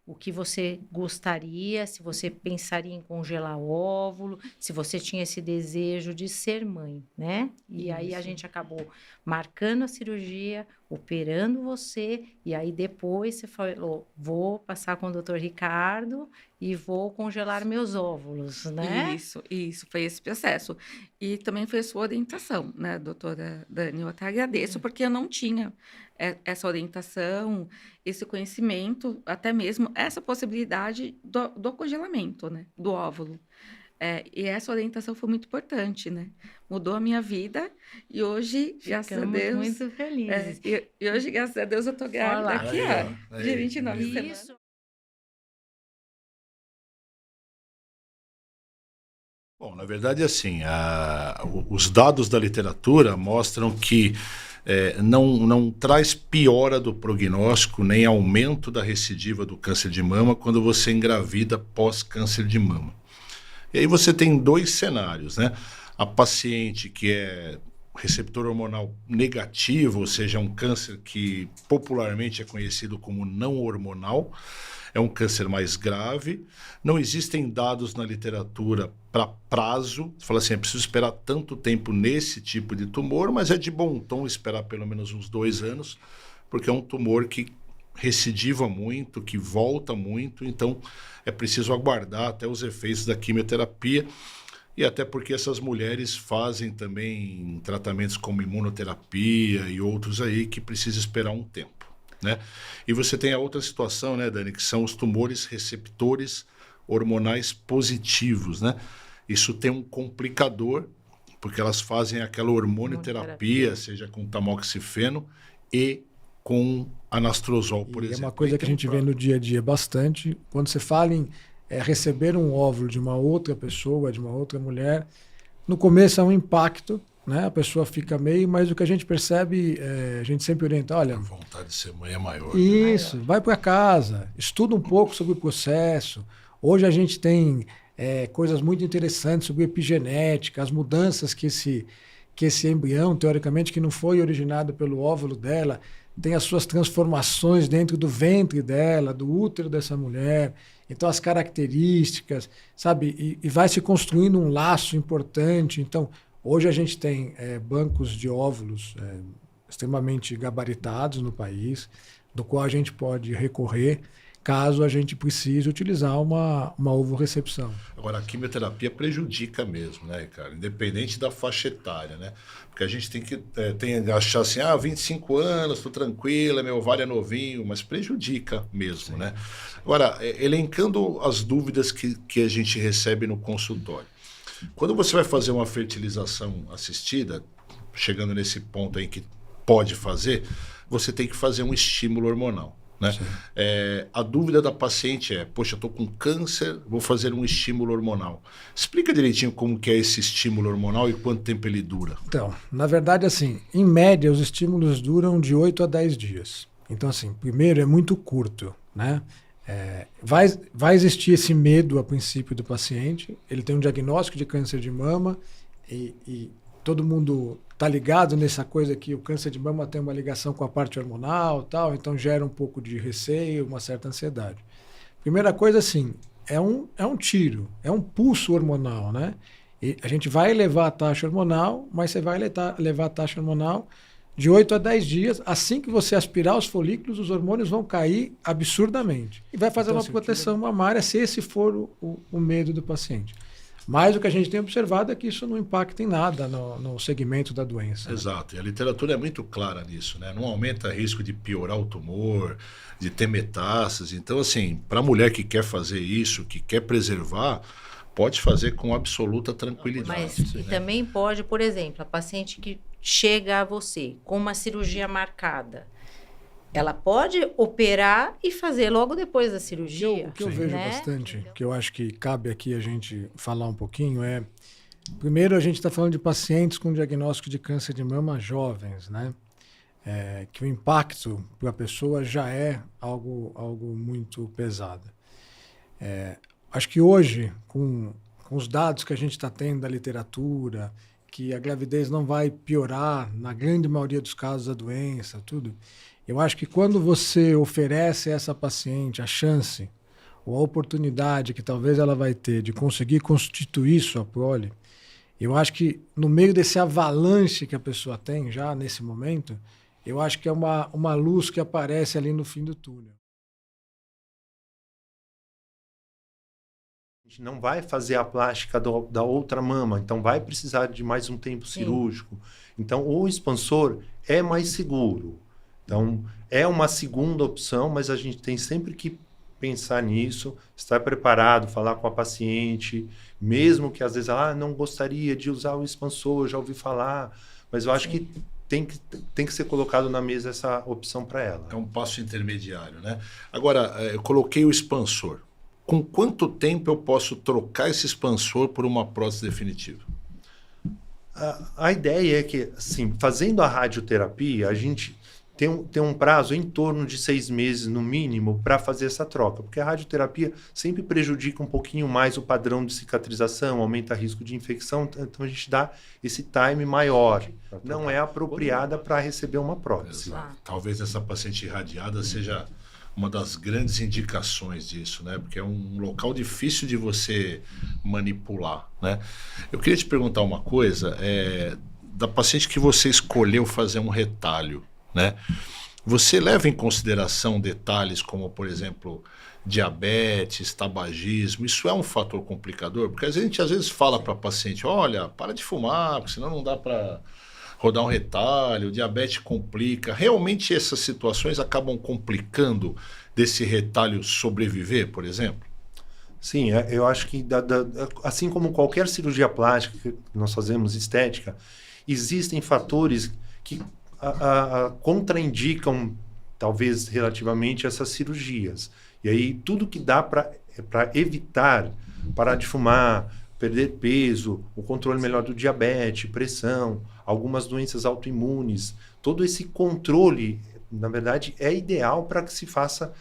o que você gostaria, se você pensaria em congelar o óvulo, se você tinha esse desejo de ser mãe, né? E aí a Isso. gente acabou marcando a cirurgia, operando você, e aí depois você falou, vou passar com o doutor Ricardo e vou congelar meus óvulos, né? Isso, foi esse processo. E também foi a sua orientação, né, doutora Dani? Eu até agradeço, porque eu não tinha essa orientação, esse conhecimento, até mesmo essa possibilidade do congelamento, né, do óvulo. E essa orientação foi muito importante, né? Mudou a minha vida e hoje, graças a Ficamos Deus, muito felizes. e hoje, graças a Deus, eu tô grávida Olha lá. aqui, Aí, ó. ó, de Aí, que 29 beleza. semanas. Isso. Bom, na verdade, assim, os dados da literatura mostram que não traz piora do prognóstico nem aumento da recidiva do câncer de mama quando você engravida pós-câncer de mama. E aí você tem dois cenários, né? A paciente que é receptor hormonal negativo, ou seja, um câncer que popularmente é conhecido como não hormonal, é um câncer mais grave. Não existem dados na literatura para prazo. Você fala assim, é preciso esperar tanto tempo nesse tipo de tumor, mas é de bom tom esperar pelo menos uns 2 anos, porque é um tumor que recidiva muito, que volta muito, então é preciso aguardar até os efeitos da quimioterapia. E até porque essas mulheres fazem também tratamentos como imunoterapia e outros aí que precisa esperar um tempo, né? E você tem a outra situação, né, Dani, que são os tumores receptores hormonais positivos, né? Isso tem um complicador, porque elas fazem aquela hormonioterapia, seja com tamoxifeno e com anastrozol, por E é exemplo. uma coisa Aí que a tem gente vê no dia a dia bastante. Quando você fala em receber um óvulo de uma outra pessoa, de uma outra mulher, no começo é um impacto, né? A pessoa fica meio, mas o que a gente percebe, a gente sempre orienta, olha, A vontade de ser mãe é maior. Né? isso, vai para casa, estuda um pouco sobre o processo. Hoje a gente tem coisas muito interessantes sobre epigenética, as mudanças que esse embrião, teoricamente, que não foi originado pelo óvulo dela, tem as suas transformações dentro do ventre dela, do útero dessa mulher. Então, as características, sabe? E vai se construindo um laço importante. Então, hoje a gente tem bancos de óvulos extremamente gabaritados no país, do qual a gente pode recorrer caso a gente precise utilizar uma ovorecepção. Agora, a quimioterapia prejudica mesmo, né, cara? Independente da faixa etária, né? Porque a gente tem que achar assim, 25 anos, tô tranquila, meu ovário é novinho, mas prejudica mesmo, né? Agora, elencando as dúvidas que a gente recebe no consultório. Quando você vai fazer uma fertilização assistida, chegando nesse ponto aí que pode fazer, você tem que fazer um estímulo hormonal. Né? A dúvida da paciente é, poxa, eu estou com câncer, vou fazer um estímulo hormonal. Explica direitinho como que é esse estímulo hormonal e quanto tempo ele dura. Então, na verdade, assim, em média, os estímulos duram de 8 a 10 dias. Então, assim, primeiro é muito curto, né? Vai existir esse medo a princípio do paciente, ele tem um diagnóstico de câncer de mama e todo mundo está ligado nessa coisa que o câncer de mama tem uma ligação com a parte hormonal, tal, então gera um pouco de receio, uma certa ansiedade. Primeira coisa, assim, é um tiro, é um pulso hormonal, né? E a gente vai elevar a taxa hormonal, mas você vai levar a taxa hormonal de 8 a 10 dias. Assim que você aspirar os folículos, os hormônios vão cair absurdamente. E vai fazer uma proteção mamária, se esse for o medo do paciente. Mas o que a gente tem observado é que isso não impacta em nada no segmento da doença. Exato, e a literatura é muito clara nisso, né? Não aumenta risco de piorar o tumor, de ter metástase. Então, assim, para a mulher que quer fazer isso, que quer preservar, pode fazer com absoluta tranquilidade. Mas e também pode, por exemplo, a paciente que chega a você com uma cirurgia marcada, ela pode operar e fazer logo depois da cirurgia. O que eu vejo bastante, que eu acho que cabe aqui a gente falar um pouquinho primeiro a gente está falando de pacientes com diagnóstico de câncer de mama jovens, né? Que o impacto para a pessoa já é algo muito pesado. Acho que hoje, com os dados que a gente está tendo da literatura, que a gravidez não vai piorar na grande maioria dos casos da doença, tudo, Eu acho que quando você oferece a essa paciente a chance ou a oportunidade que talvez ela vai ter de conseguir constituir sua prole, eu acho que no meio desse avalanche que a pessoa tem já nesse momento, eu acho que é uma luz que aparece ali no fim do túnel. A gente não vai fazer a plástica da outra mama, então vai precisar de mais um tempo cirúrgico. Então, o expansor é mais seguro. Então, é uma segunda opção, mas a gente tem sempre que pensar nisso, estar preparado, falar com a paciente, mesmo que às vezes ela não gostaria de usar o expansor, já ouvi falar, mas eu acho que tem que ser colocado na mesa essa opção para ela. É um passo intermediário, né? Agora, eu coloquei o expansor. Com quanto tempo eu posso trocar esse expansor por uma prótese definitiva? A ideia é que, assim, fazendo a radioterapia, a gente tem um prazo em torno de 6 meses, no mínimo, para fazer essa troca. Porque a radioterapia sempre prejudica um pouquinho mais o padrão de cicatrização, aumenta o risco de infecção, então a gente dá esse time maior. Não é apropriada para receber uma prótese. Exato. Talvez essa paciente irradiada seja uma das grandes indicações disso, né? Porque é um local difícil de você manipular, né? Eu queria te perguntar uma coisa, da paciente que você escolheu fazer um retalho, né? Você leva em consideração detalhes como, por exemplo, diabetes, tabagismo? Isso é um fator complicador? Porque a gente às vezes fala para a paciente, olha, para de fumar, porque senão não dá para rodar um retalho, o diabetes complica. Realmente essas situações acabam complicando desse retalho sobreviver, por exemplo? Sim, eu acho que assim como qualquer cirurgia plástica que nós fazemos, estética, existem fatores que contraindicam, talvez relativamente, essas cirurgias. E aí tudo que dá para evitar, parar de fumar, perder peso, o controle melhor do diabetes, pressão, algumas doenças autoimunes, todo esse controle, na verdade, é ideal para que se faça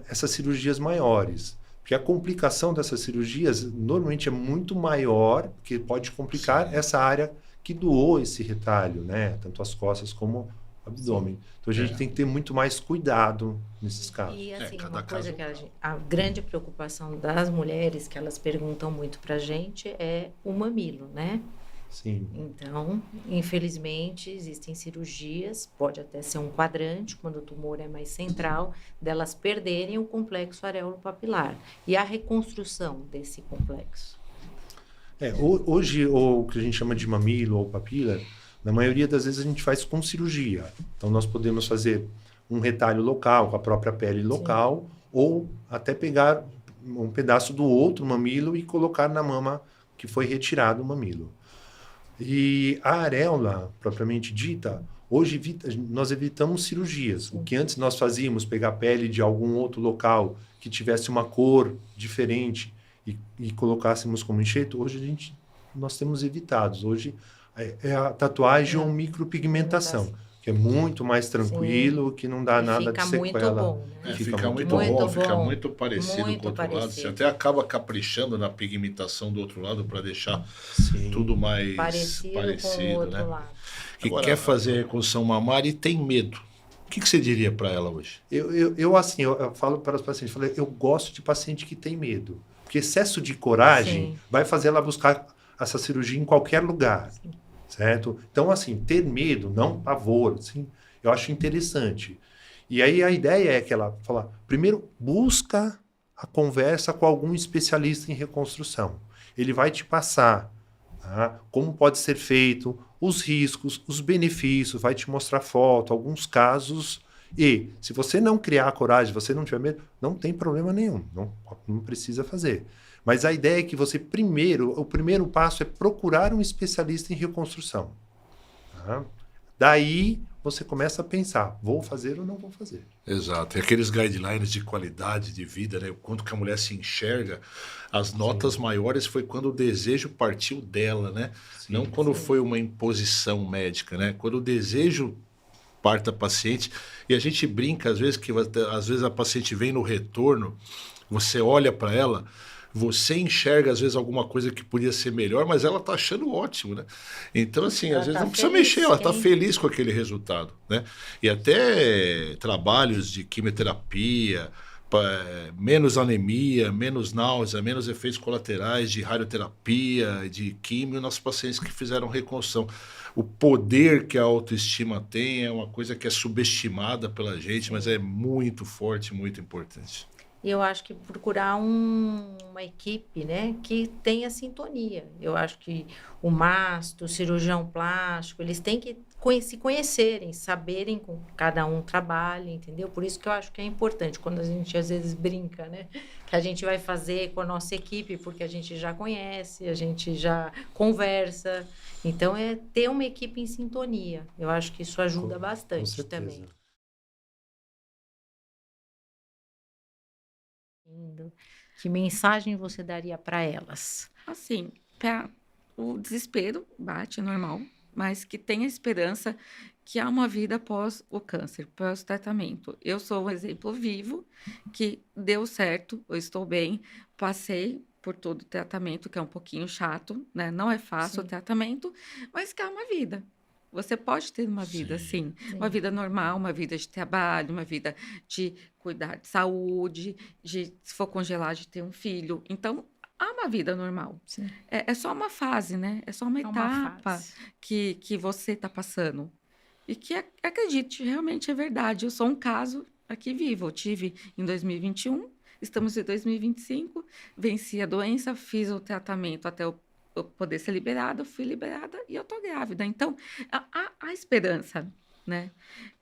essas cirurgias maiores. Porque a complicação dessas cirurgias normalmente é muito maior, porque pode complicar essa área que doou esse retalho, né? Tanto as costas como o abdômen. Então a gente tem que ter muito mais cuidado nesses casos. E assim, uma coisa que a grande preocupação das mulheres, que elas perguntam muito pra gente, é o mamilo, né? Sim. Então, infelizmente, existem cirurgias, pode até ser um quadrante, quando o tumor é mais central, delas perderem o complexo areolo-papilar. E a reconstrução desse complexo? Hoje, o que a gente chama de mamilo ou papila, na maioria das vezes a gente faz com cirurgia. Então, nós podemos fazer um retalho local, com a própria pele local, ou até pegar um pedaço do outro mamilo e colocar na mama que foi retirado o mamilo. E a areola, propriamente dita, hoje nós evitamos cirurgias. O que antes nós fazíamos, pegar pele de algum outro local que tivesse uma cor diferente e colocássemos como enxerto, hoje nós temos evitados. Hoje é a tatuagem ou micropigmentação, que é muito mais tranquilo, que não dá nada de sequela. Muito bom, né? Fica muito bom, fica muito parecido com o outro lado. Você até acaba caprichando na pigmentação do outro lado para deixar tudo mais parecido, né? Que quer fazer reconstrução mamária e tem medo. O que você diria para ela hoje? Eu falo para os pacientes, eu gosto de paciente que tem medo. Porque excesso de coragem vai fazer ela buscar essa cirurgia em qualquer lugar, certo? Então, assim, ter medo, não pavor, assim, eu acho interessante. E aí a ideia é que ela fala, primeiro, busca a conversa com algum especialista em reconstrução. Ele vai te passar como pode ser feito, os riscos, os benefícios, vai te mostrar foto, alguns casos. E se você não criar a coragem, você não tiver medo, não tem problema nenhum, não precisa fazer. Mas a ideia é que você o primeiro passo é procurar um especialista em reconstrução. Daí você começa a pensar, vou fazer ou não vou fazer. Exato, e aqueles guidelines de qualidade de vida, né? O quanto que a mulher se enxerga, as notas maiores foi quando o desejo partiu dela, né? Não quando foi uma imposição médica, né? Quando o desejo parte da paciente, e a gente brinca às vezes que às vezes a paciente vem no retorno, você olha para ela, Você enxerga, às vezes, alguma coisa que podia ser melhor, mas ela está achando ótimo, né? Então, assim, Ela às vezes tá não precisa feliz, mexer, ela está quem- feliz com aquele resultado, né? E até trabalhos de quimioterapia, menos anemia, menos náusea, menos efeitos colaterais de radioterapia, de químio nos pacientes que fizeram reconstrução. O poder que a autoestima tem é uma coisa que é subestimada pela gente, mas é muito forte, muito importante. E eu acho que procurar uma equipe, né, que tenha sintonia. Eu acho que o masto, o cirurgião plástico, eles têm que se conhecerem, saberem com que cada um trabalha, entendeu? Por isso que eu acho que é importante, quando a gente às vezes brinca, né, que a gente vai fazer com a nossa equipe, porque a gente já conhece, a gente já conversa. Então, é ter uma equipe em sintonia. Eu acho que isso ajuda Com bastante certeza. também. Lindo. Que mensagem você daria para elas? Assim, o desespero bate, é normal, mas que tenha esperança que há uma vida após o câncer, após o tratamento. Eu sou um exemplo vivo que deu certo, eu estou bem, passei por todo o tratamento, que é um pouquinho chato, né? Não é fácil o Sim. tratamento, mas que há uma vida. Você pode ter uma vida, sim. Uma Sim. vida normal, uma vida de trabalho, uma vida de cuidar de saúde, de, se for congelar, de ter um filho. Então, há uma vida normal. Sim. É só uma fase, né? É só uma É uma etapa fase. que você está passando. E que, acredite, realmente é verdade. Eu sou um caso aqui vivo. Eu tive em 2021, estamos em 2025, venci a doença, fiz o tratamento até eu poder ser liberada, fui liberada e eu estou grávida. Então, há esperança, né?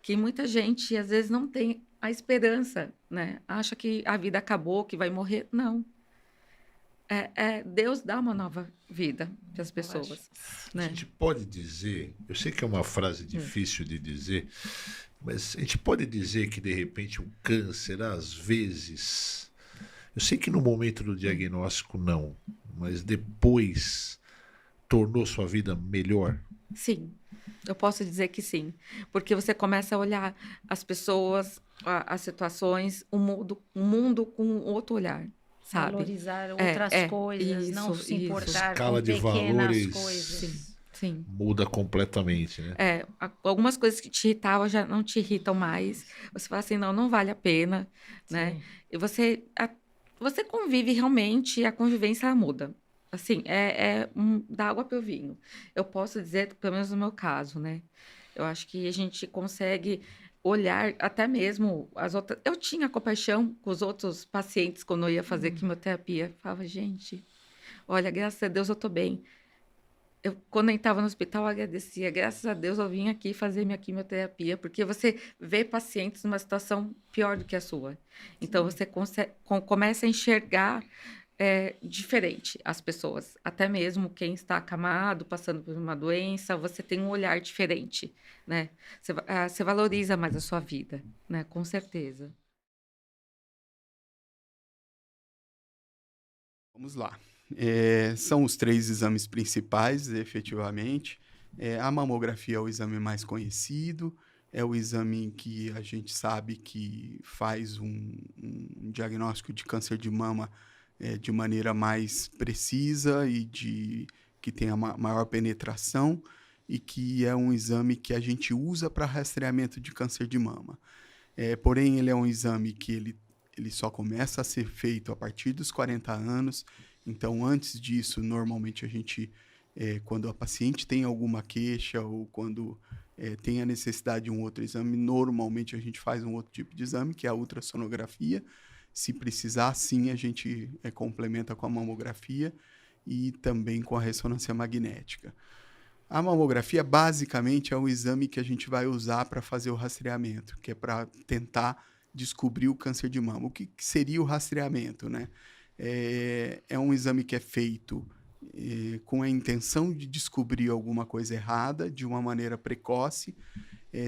Que muita gente, às vezes, não tem a esperança, né? Acha que a vida acabou, que vai morrer. Não. Deus dá uma nova vida para as pessoas, A né? gente pode dizer, eu sei que é uma frase difícil de dizer, mas a gente pode dizer que de repente o câncer, às vezes, eu sei que no momento do diagnóstico não, mas depois tornou sua vida melhor. Sim, eu posso dizer que sim, porque você começa a olhar as pessoas, as situações, o mundo com outro olhar, sabe? Valorizar outras coisas, não isso, se isso. importar Escala com de pequenas valores. coisas. Sim. Muda completamente, né? Algumas coisas que te irritavam já não te irritam mais. Você fala assim, não, não vale a pena, né? Sim. E você convive realmente, a convivência ela muda. Assim, da água para o vinho. Eu posso dizer, pelo menos no meu caso, né? Eu acho que a gente consegue olhar até mesmo as outras. Eu tinha compaixão com os outros pacientes quando eu ia fazer quimioterapia. Falava, gente, olha, graças a Deus eu tô bem. Quando eu estava no hospital, eu agradecia. Graças a Deus eu vim aqui fazer minha quimioterapia, porque você vê pacientes numa situação pior do que a sua. Então, você começa a enxergar diferente as pessoas. Até mesmo quem está acamado, passando por uma doença, você tem um olhar diferente, né? Você valoriza mais a sua vida, né? Com certeza. Vamos lá. São os 3 exames principais, efetivamente. A mamografia é o exame mais conhecido, é o exame que a gente sabe que faz um diagnóstico de câncer de mama de maneira mais precisa e que tem a maior penetração e que é um exame que a gente usa para rastreamento de câncer de mama. Porém, ele é um exame que ele só começa a ser feito a partir dos 40 anos. Então, antes disso, normalmente a gente, quando a paciente tem alguma queixa ou quando tem a necessidade de um outro exame, normalmente a gente faz um outro tipo de exame, que é a ultrassonografia. Se precisar, sim, a gente complementa com a mamografia e também com a ressonância magnética. A mamografia, basicamente, é o exame que a gente vai usar para fazer o rastreamento, que é para tentar descobrir o câncer de mama. O que seria o rastreamento, né? É um exame que é feito com a intenção de descobrir alguma coisa errada de uma maneira precoce,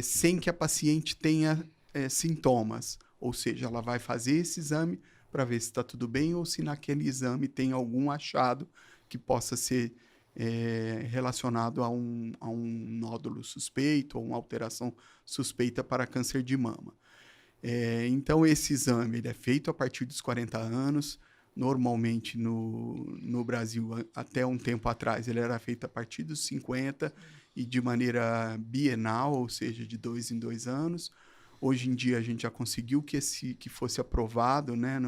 sem que a paciente tenha sintomas. Ou seja, ela vai fazer esse exame para ver se está tudo bem ou se naquele exame tem algum achado que possa ser relacionado a um nódulo suspeito ou uma alteração suspeita para câncer de mama. Então, esse exame ele é feito a partir dos 40 anos. Normalmente, no Brasil, até um tempo atrás, ele era feito a partir dos 50 e de maneira bienal, ou seja, de 2 em 2 anos. Hoje em dia, a gente já conseguiu que fosse aprovado, né,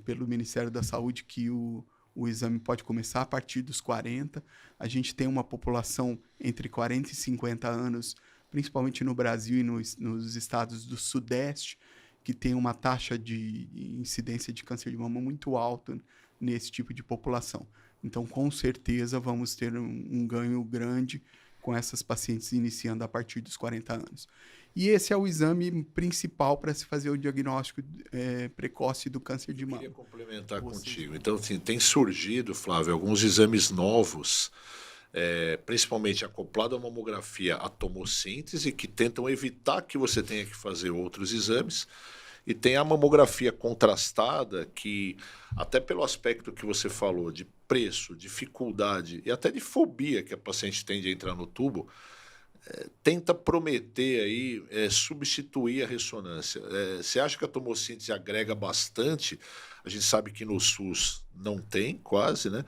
pelo Ministério da Saúde, que o exame pode começar a partir dos 40. A gente tem uma população entre 40 e 50 anos, principalmente no Brasil e nos estados do Sudeste, que tem uma taxa de incidência de câncer de mama muito alta nesse tipo de população. Então, com certeza, vamos ter um ganho grande com essas pacientes iniciando a partir dos 40 anos. E esse é o exame principal para se fazer o diagnóstico precoce do câncer de mama. Eu queria complementar contigo. Então, assim, tem surgido, Flávio, alguns exames novos, principalmente acoplado à mamografia, à tomossíntese, que tentam evitar que você tenha que fazer outros exames. E tem a mamografia contrastada, que, até pelo aspecto que você falou, de preço, dificuldade e até de fobia que a paciente tem de entrar no tubo, tenta prometer aí substituir a ressonância. Você acha que a tomossíntese agrega bastante? A gente sabe que no SUS não tem, quase, né?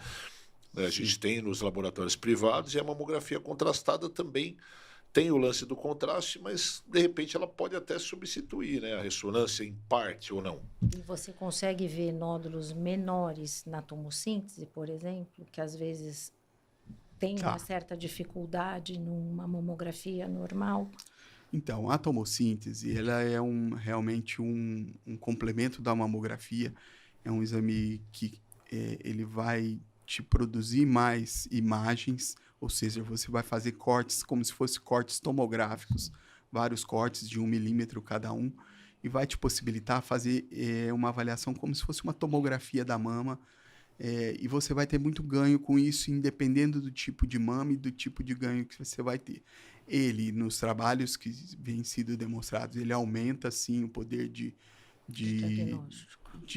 A gente tem nos laboratórios privados, e a mamografia contrastada também tem o lance do contraste, mas de repente ela pode até substituir, né, a ressonância em parte ou não. E você consegue ver nódulos menores na tomossíntese, por exemplo, que às vezes tem uma certa dificuldade numa mamografia normal? Então, a tomossíntese, ela é realmente um complemento da mamografia. É um exame que ele vai te produzir mais imagens, ou seja, você vai fazer cortes como se fossem cortes tomográficos, vários cortes de 1 milímetro cada um, e vai te possibilitar fazer uma avaliação como se fosse uma tomografia da mama, e você vai ter muito ganho com isso, independendo do tipo de mama e do tipo de ganho que você vai ter. Ele, nos trabalhos que vêm sido demonstrados, ele aumenta, sim, o poder de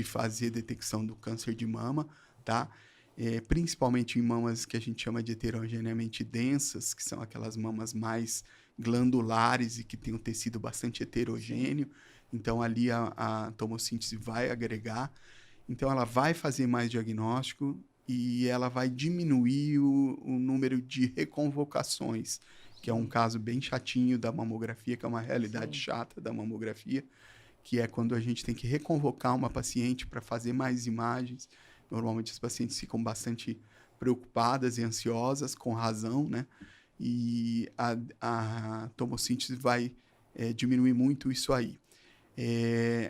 fazer detecção do câncer de mama, tá? Principalmente em mamas que a gente chama de heterogeneamente densas, que são aquelas mamas mais glandulares e que tem um tecido bastante heterogêneo. Então, ali a tomossíntese vai agregar. Então, ela vai fazer mais diagnóstico e ela vai diminuir o número de reconvocações, que é um caso bem chatinho da mamografia, que é uma realidade chata da mamografia, que é quando a gente tem que reconvocar uma paciente para fazer mais imagens. Normalmente as pacientes ficam bastante preocupadas e ansiosas, com razão, né? E a tomossíntese vai diminuir muito isso aí.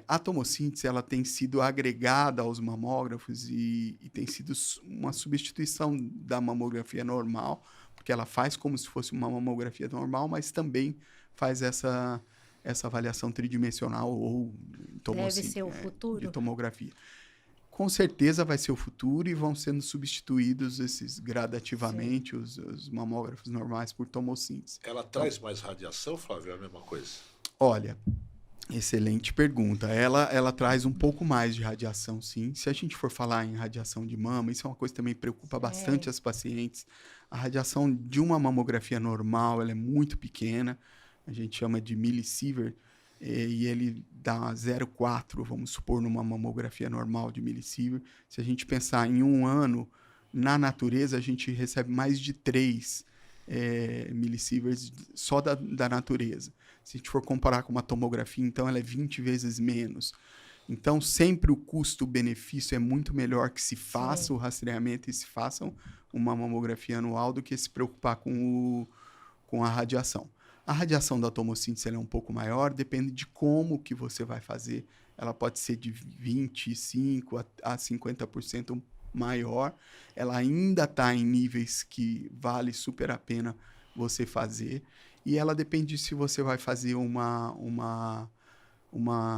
A tomossíntese, ela tem sido agregada aos mamógrafos e tem sido uma substituição da mamografia normal, porque ela faz como se fosse uma mamografia normal, mas também faz essa avaliação tridimensional ou Deve ser o futuro de tomografia. Com certeza vai ser o futuro e vão sendo substituídos gradativamente os mamógrafos normais por tomossíntese. Ela traz mais radiação, Flávio? É a mesma coisa? Olha, excelente pergunta. Ela traz um pouco mais de radiação, sim. Se a gente for falar em radiação de mama, isso é uma coisa que também preocupa bastante as pacientes. A radiação de uma mamografia normal, ela é muito pequena. A gente chama de millisievert. E ele dá 0,4, vamos supor, numa mamografia normal de millisievert. Se a gente pensar em um ano, na natureza, a gente recebe mais de 3 millisieverts só da natureza. Se a gente for comparar com uma tomografia, então ela é 20 vezes menos. Então, sempre o custo-benefício é muito melhor que se faça o rastreamento e se faça uma mamografia anual do que se preocupar com a radiação. A radiação da tomossíntese é um pouco maior, depende de como que você vai fazer. Ela pode ser de 25% a 50% maior. Ela ainda está em níveis que vale super a pena você fazer. E ela depende se você vai fazer uma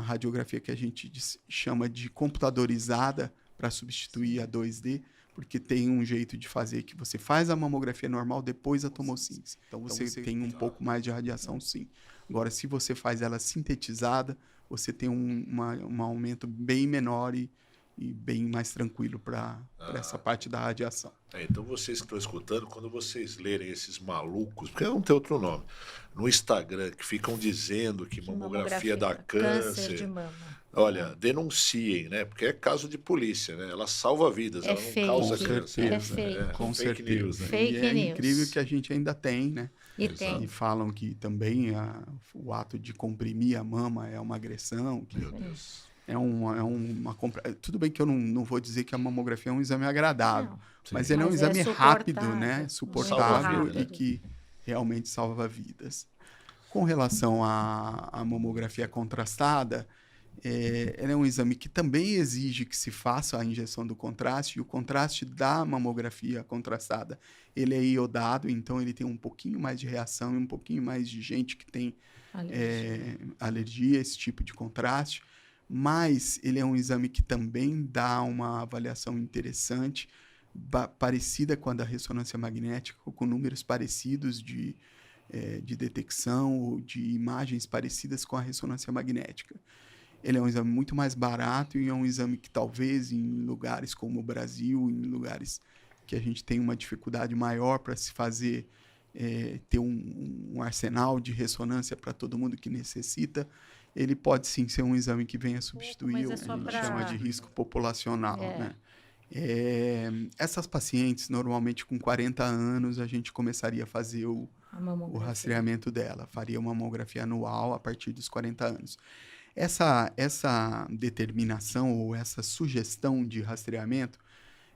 radiografia que a gente chama de computadorizada para substituir a 2D, porque tem um jeito de fazer que você faz a mamografia normal, depois a tomossíntese. Então você tem um pouco mais de radiação, sim. Agora, se você faz ela sintetizada, você tem um aumento bem menor e bem mais tranquilo para essa parte da radiação. Então vocês que estão escutando, quando vocês lerem esses malucos, porque não tem outro nome, no Instagram, que ficam dizendo que mamografia dá câncer de mama. Olha, denunciem, né? Porque é caso de polícia, né? Ela salva vidas, É ela não fake. causa Com câncer. certeza. É fake. Com fake certeza. news, né? Fake E é news. incrível que a gente ainda tem, né? E Exato. tem. E falam que também o ato de comprimir a mama é uma agressão, que Meu Deus. Tudo bem que eu não vou dizer que a mamografia é um exame agradável, Não. mas Sim. ele é um Mas exame rápido, né? suportável. Suportável Muito e rápido. que realmente salva vidas. Com relação à mamografia contrastada, ela é um exame que também exige que se faça a injeção do contraste, e o contraste da mamografia contrastada, ele é iodado, então ele tem um pouquinho mais de reação e um pouquinho mais de gente que tem alergia a esse tipo de contraste, mas ele é um exame que também dá uma avaliação interessante, parecida com a da ressonância magnética, com números parecidos de detecção ou de imagens parecidas com a ressonância magnética. Ele é um exame muito mais barato e é um exame que talvez em lugares como o Brasil, em lugares que a gente tem uma dificuldade maior para se fazer, ter um arsenal de ressonância para todo mundo que necessita, ele pode sim ser um exame que venha substituir mas é o que só a gente pra- chama de risco populacional, É. né? Essas pacientes, normalmente com 40 anos, a gente começaria a fazer o rastreamento dela, faria uma mamografia anual a partir dos 40 anos. Essa determinação ou essa sugestão de rastreamento,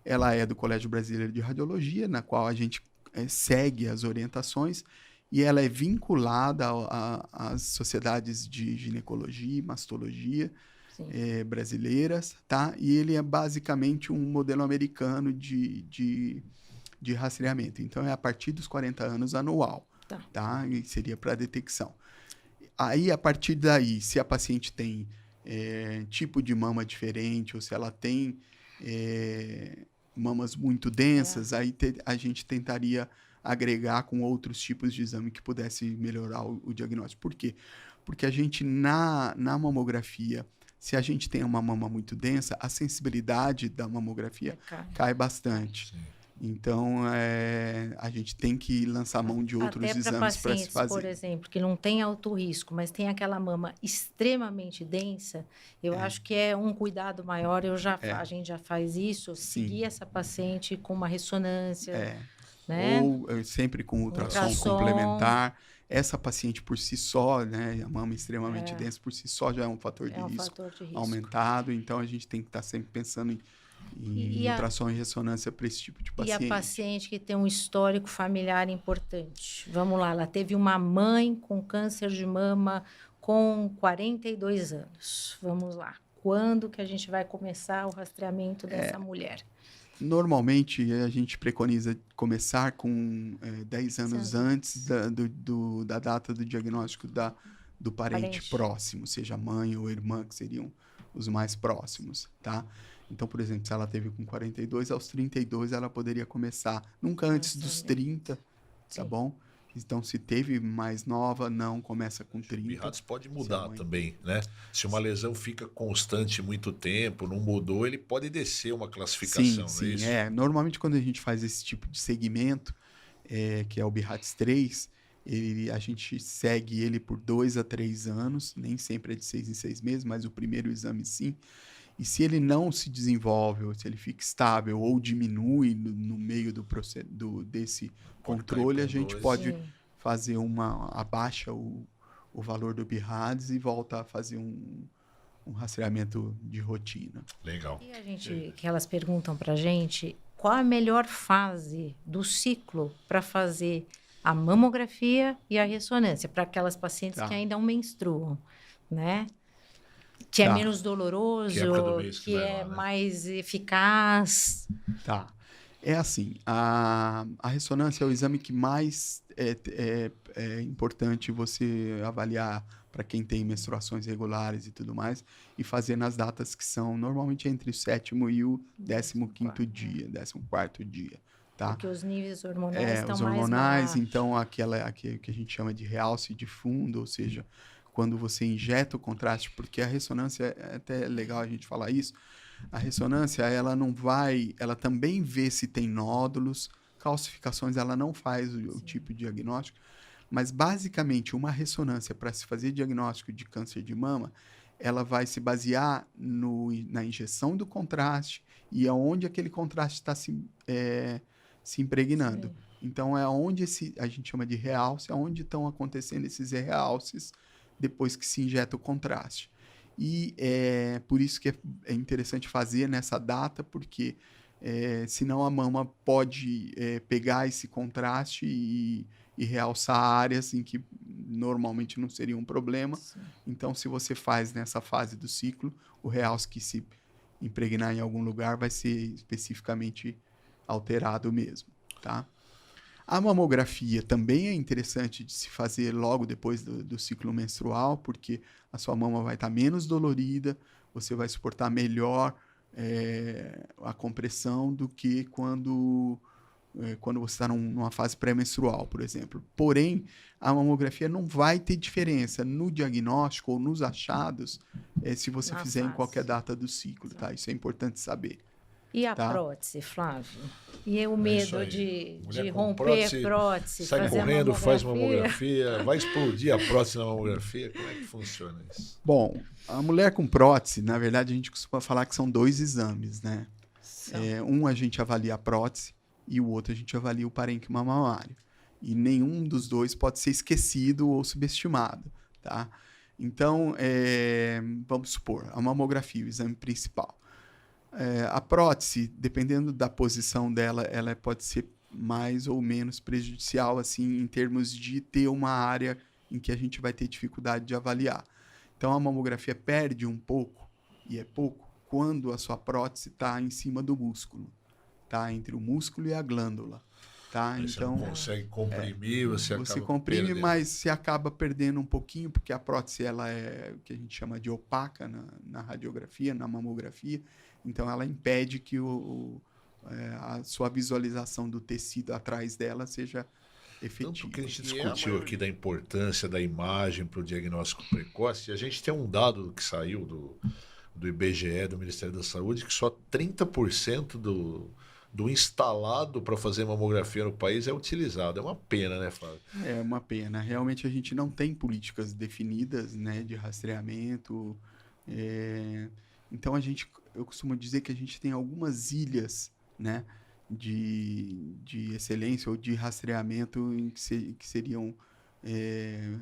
ela é do Colégio Brasileiro de Radiologia, na qual a gente segue as orientações, e ela é vinculada às sociedades de ginecologia e mastologia brasileiras, tá? E ele é basicamente um modelo americano de rastreamento. Então, é a partir dos 40 anos anual, tá? E seria para detecção. Aí, a partir daí, se a paciente tem tipo de mama diferente ou se ela tem mamas muito densas, aí a gente tentaria agregar com outros tipos de exame que pudesse melhorar o diagnóstico. Por quê? Porque a gente, na mamografia, se a gente tem uma mama muito densa, a sensibilidade da mamografia cai bastante. Sim. Então, a gente tem que lançar mão de outros Até para exames para se pacientes, fazer. por exemplo, que não tem alto risco, mas tem aquela mama extremamente densa, eu acho que é um cuidado maior. A gente já faz isso, seguir essa paciente com uma ressonância, né? Ou sempre com ultrassom Ultrassom. complementar. Essa paciente por si só, né, a mama extremamente densa por si só já é um fator de risco fator de risco. aumentado. Então, a gente tem que estar sempre pensando em ultrassom e ressonância para esse tipo de paciente. E a paciente que tem um histórico familiar importante. Vamos lá, ela teve uma mãe com câncer de mama com 42 anos. Vamos lá. Quando que a gente vai começar o rastreamento dessa mulher? Normalmente, a gente preconiza começar com 10 anos antes da data do diagnóstico do parente próximo, seja mãe ou irmã, que seriam os mais próximos, tá? Então, por exemplo, se ela teve com 42, aos 32 ela poderia começar, nunca antes dos 30, tá bom? Então, se teve mais nova, não começa com 30. O BIRADS pode mudar também, né? Se uma lesão fica constante muito tempo, não mudou, ele pode descer uma classificação, sim, não é isso? Normalmente, quando a gente faz esse tipo de segmento, que é o BIRADS 3, a gente segue ele por 2 a 3 anos, nem sempre é de 6 em 6 meses, mas o primeiro exame sim. E se ele não se desenvolve, ou se ele fica estável ou diminui no meio desse controle, a gente pode fazer abaixa o valor do BIRADS e volta a fazer um rastreamento de rotina. Legal. E que elas perguntam para a gente qual a melhor fase do ciclo para fazer a mamografia e a ressonância para aquelas pacientes que ainda não menstruam, né? Que é menos doloroso, que é mais eficaz. Tá. É assim, a ressonância é o exame que mais é importante você avaliar para quem tem menstruações regulares e tudo mais, e fazer nas datas que são normalmente entre o 7º e o 15º dia, 14º dia. Tá? Porque os níveis hormonais estão os hormonais, então aquela que a gente chama de realce de fundo, ou seja, quando você injeta o contraste, porque a ressonância, é até legal a gente falar isso, a ressonância, ela também vê se tem nódulos, calcificações, ela não faz o tipo de diagnóstico, mas basicamente uma ressonância para se fazer diagnóstico de câncer de mama, ela vai se basear na injeção do contraste e aonde aquele contraste está se impregnando. Sim. Então, é onde a gente chama de realce, é onde estão acontecendo esses realces depois que se injeta o contraste. E é por isso que é interessante fazer nessa data, porque senão a mama pode pegar esse contraste e realçar áreas em que normalmente não seria um problema. Sim. Então, se você faz nessa fase do ciclo, o realce que se impregnar em algum lugar vai ser especificamente alterado mesmo, tá? A mamografia também é interessante de se fazer logo depois do ciclo menstrual, porque a sua mama vai estar menos dolorida, você vai suportar melhor a compressão do que quando você está numa fase pré-menstrual, por exemplo. Porém, a mamografia não vai ter diferença no diagnóstico ou nos achados se você Na fizer em fase. qualquer data do ciclo, tá? Isso é importante saber. E a Tá. prótese, Flávio? E o isso medo aí. de Mulher com romper prótese, sai fazer correndo, faz mamografia? mamografia, vai explodir a prótese na mamografia. Como é que funciona isso? Bom, a mulher com prótese, na verdade, a gente costuma falar que são 2 exames, né? Um a gente avalia a prótese e o outro a gente avalia o parênquima mamário. E nenhum dos dois pode ser esquecido ou subestimado, tá? Então, vamos supor, a mamografia, o exame principal. A prótese, dependendo da posição dela, ela pode ser mais ou menos prejudicial, assim, em termos de ter uma área em que a gente vai ter dificuldade de avaliar. Então, a mamografia perde um pouco, e é pouco, quando a sua prótese está em cima do músculo, tá? Entre o músculo e a glândula, tá? Aí Então, você não consegue comprimir, você acaba comprime, perdendo. mas você acaba perdendo um pouquinho, porque a prótese ela é o que a gente chama de opaca na radiografia, na mamografia. Então, ela impede que a sua visualização do tecido atrás dela seja efetiva. Tanto que a gente discutiu aqui da importância da imagem para o diagnóstico precoce, e a gente tem um dado que saiu do IBGE, do Ministério da Saúde, que só 30% do instalado para fazer mamografia no país é utilizado. É uma pena, né, Flávio? É uma pena. Realmente a gente não tem políticas definidas, né, de rastreamento. Então eu costumo dizer que a gente tem algumas ilhas, né, de excelência ou de rastreamento que seriam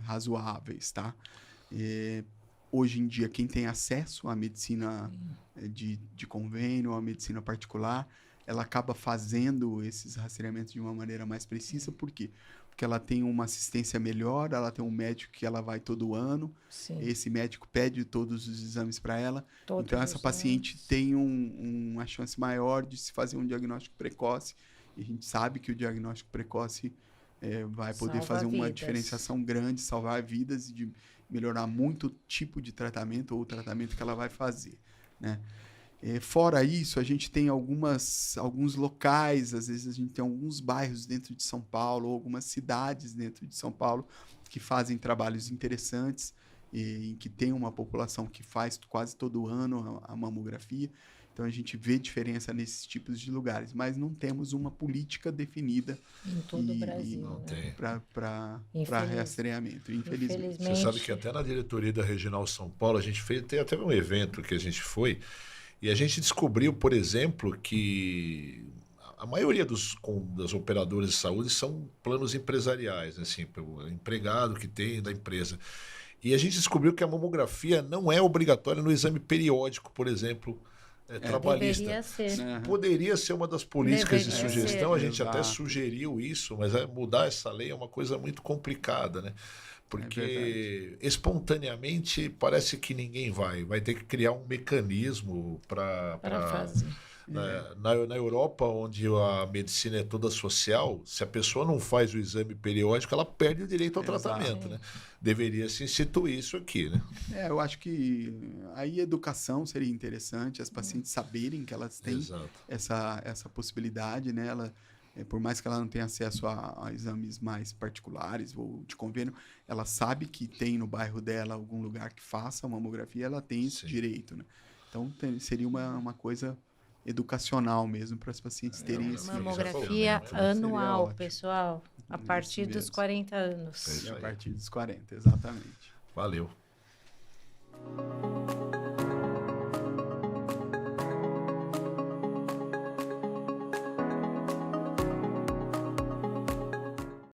razoáveis, tá? Hoje em dia, quem tem acesso à medicina de convênio, à medicina particular, ela acaba fazendo esses rastreamentos de uma maneira mais precisa. Por quê? Porque ela tem uma assistência melhor, ela tem um médico que ela vai todo ano, Sim. esse médico pede todos os exames para ela, Todos então essa os paciente exames. tem uma chance maior de se fazer um diagnóstico precoce, e a gente sabe que o diagnóstico precoce vai poder Salva fazer uma vidas. diferenciação grande, salvar vidas e de melhorar muito o tipo de tratamento ou o tratamento que ela vai fazer, né? Fora isso, a gente tem alguns locais, às vezes a gente tem alguns bairros dentro de São Paulo, ou algumas cidades dentro de São Paulo, que fazem trabalhos interessantes, em que tem uma população que faz quase todo ano a mamografia. Então, a gente vê diferença nesses tipos de lugares, mas não temos uma política definida Em todo o Brasil. Não né? tem. para Infeliz- rastreamento, infelizmente. Você Infelizmente. sabe que até na diretoria da Regional São Paulo, a gente tem até um evento que a gente foi, e a gente descobriu, por exemplo, que a maioria das operadoras de saúde são planos empresariais, assim, pelo empregado que tem da empresa. E a gente descobriu que a mamografia não é obrigatória no exame periódico, por exemplo, trabalhista. Deveria ser. Aham. Poderia ser uma das políticas de Deveria sugestão, ser. a gente até Exato. sugeriu isso, mas mudar essa lei é uma coisa muito complicada, né? Porque verdade. espontaneamente parece que ninguém vai ter que criar um mecanismo Para para fazer. na Europa, onde a medicina é toda social, se a pessoa não faz o exame periódico, ela perde o direito ao Exato. tratamento, né? Deveria se instituir isso aqui, né? Eu acho que aí a educação seria interessante, as pacientes saberem que elas têm Exato. essa possibilidade, né? Por mais que ela não tenha acesso a exames mais particulares ou de convênio, ela sabe que tem no bairro dela algum lugar que faça mamografia, ela tem esse Sim. direito, né? Então, seria uma coisa educacional mesmo para as pacientes terem esse Mamografia Seria anual, ótimo. pessoal, a Isso partir dos mesmo. 40 anos. Isso a aí. partir dos 40, exatamente. Valeu.